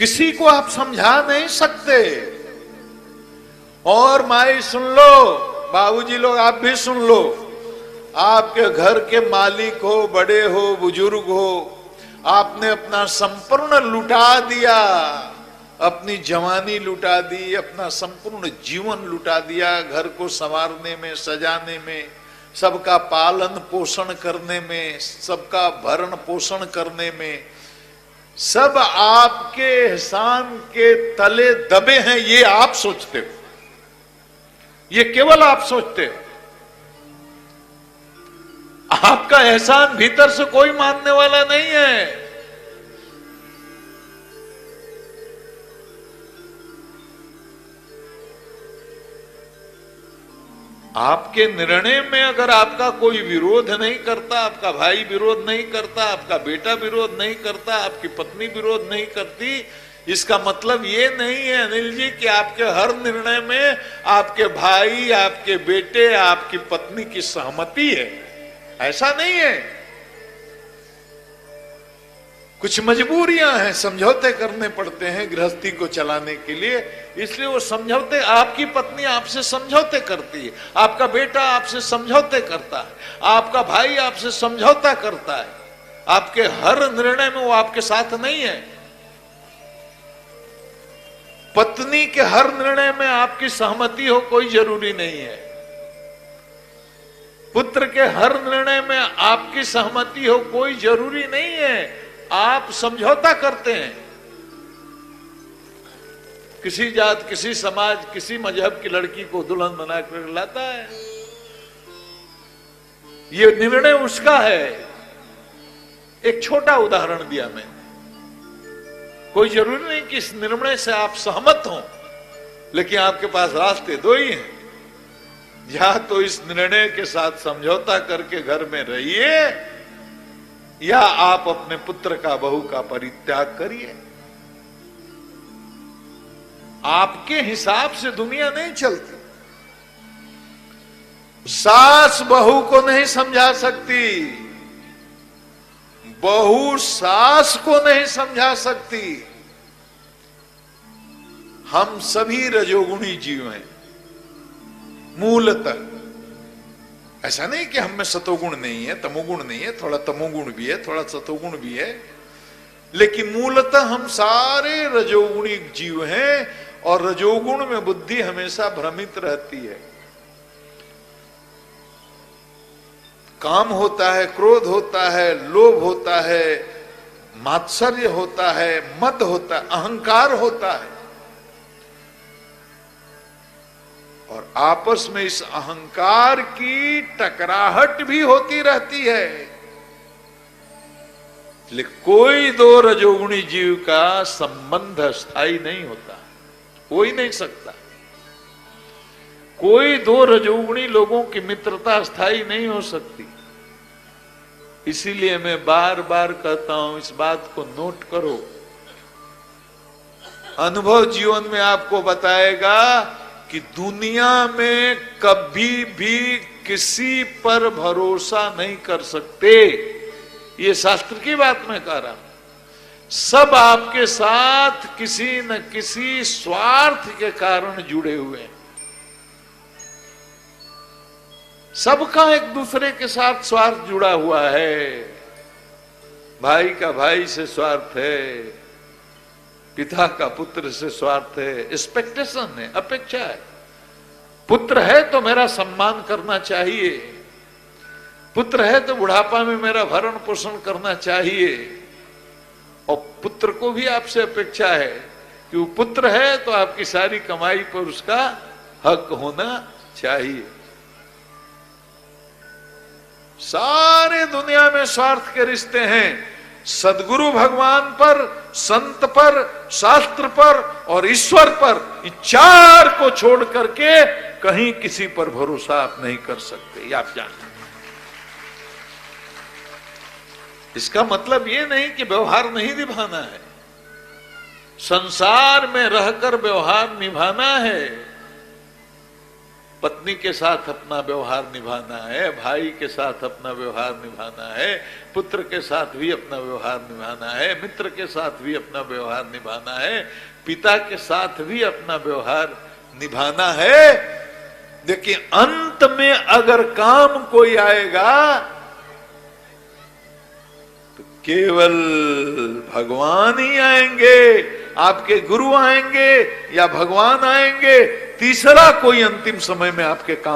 किसी को आप समझा नहीं सकते। और माई सुन लो, बाबूजी लोग आप भी सुन लो, आपके घर के मालिक हो, बड़े हो, बुजुर्ग हो, आपने अपना संपूर्ण लुटा दिया, अपनी जवानी लुटा दी, अपना संपूर्ण जीवन लुटा दिया, घर को संवारने में, सजाने में, सबका पालन पोषण करने में, सबका भरण पोषण करने में, सब आपके एहसान के तले दबे हैं, ये आप सोचते हो, ये केवल आप सोचते हो। आपका एहसान भीतर से कोई मानने वाला नहीं है। आपके निर्णय में अगर आपका कोई विरोध नहीं करता, आपका भाई विरोध नहीं करता, आपका बेटा विरोध नहीं करता, आपकी पत्नी विरोध नहीं करती, इसका मतलब ये नहीं है अनिल जी कि आपके हर निर्णय में आपके भाई, आपके बेटे, आपकी पत्नी की सहमति है। ऐसा नहीं है। कुछ मजबूरियां हैं, समझौते करने पड़ते हैं गृहस्थी को चलाने के लिए, इसलिए वो समझौते, आपकी पत्नी आपसे समझौते करती है, आपका बेटा आपसे समझौते करता है, आपका भाई आपसे समझौता करता है। आपके हर निर्णय में वो आपके साथ नहीं है। पत्नी के हर निर्णय में आपकी सहमति हो कोई जरूरी नहीं है। पुत्र के हर निर्णय में आपकी सहमति हो कोई जरूरी नहीं है। आप समझौता करते हैं। किसी जात, किसी समाज, किसी मजहब की लड़की को दुल्हन बनाकर लाता है, ये निर्णय उसका है। एक छोटा उदाहरण दिया मैंने, कोई जरूरी नहीं कि इस निर्णय से आप सहमत हो, लेकिन आपके पास रास्ते दो ही हैं। या तो इस निर्णय के साथ समझौता करके घर में रहिए, या आप अपने पुत्र का, बहू का परित्याग करिए। आपके हिसाब से दुनिया नहीं चलती। सास बहू को नहीं समझा सकती, बहू सास को नहीं समझा सकती। हम सभी रजोगुणी जीव हैं मूलतः। ऐसा नहीं कि हम में सतोगुण नहीं है, तमोगुण नहीं है, थोड़ा तमोगुण भी है, थोड़ा सतोगुण भी है, लेकिन मूलतः हम सारे रजोगुणी जीव हैं। और रजोगुण में बुद्धि हमेशा भ्रमित रहती है। काम होता है, क्रोध होता है, लोभ होता है, मात्सर्य होता है, मद होता है, अहंकार होता है, और आपस में इस अहंकार की टकराहट भी होती रहती है। लेकिन कोई दो रजोगुणी जीव का संबंध स्थायी नहीं होता, हो ही नहीं सकता। कोई दो रजोगुणी लोगों की मित्रता स्थायी नहीं हो सकती। इसीलिए मैं बार बार कहता हूं, इस बात को नोट करो। अनुभव जीवन में आपको बताएगा कि दुनिया में कभी भी किसी पर भरोसा नहीं कर सकते। ये शास्त्र की बात मैं कह रहा हूं। सब आपके साथ किसी न किसी स्वार्थ के कारण जुड़े हुए हैं। सबका एक दूसरे के साथ स्वार्थ जुड़ा हुआ है। भाई का भाई से स्वार्थ है, पिता का पुत्र से स्वार्थ है, एक्सपेक्टेशन है, अपेक्षा है। पुत्र है तो मेरा सम्मान करना चाहिए, पुत्र है तो बुढ़ापा में मेरा भरण पोषण करना चाहिए। और पुत्र को भी आपसे अपेक्षा है कि वो पुत्र है तो आपकी सारी कमाई पर उसका हक होना चाहिए। सारे दुनिया में स्वार्थ के रिश्ते हैं। सदगुरु भगवान पर, संत पर, शास्त्र पर और ईश्वर पर, इन चार को छोड़ करके कहीं किसी पर भरोसा आप नहीं कर सकते। ये आप जानते हैं। इसका मतलब ये नहीं कि व्यवहार नहीं निभाना है। संसार में रहकर व्यवहार निभाना है। पत्नी के साथ अपना व्यवहार निभाना है, भाई के साथ अपना व्यवहार निभाना है, पुत्र के साथ भी अपना व्यवहार निभाना है, मित्र के साथ भी अपना व्यवहार निभाना है, पिता के साथ भी अपना व्यवहार निभाना है। देखिए अंत में अगर काम कोई आएगा तो केवल भगवान ही आएंगे, आपके गुरु आएंगे या भगवान आएंगे, तीसरा कोई अंतिम समय में आपके काम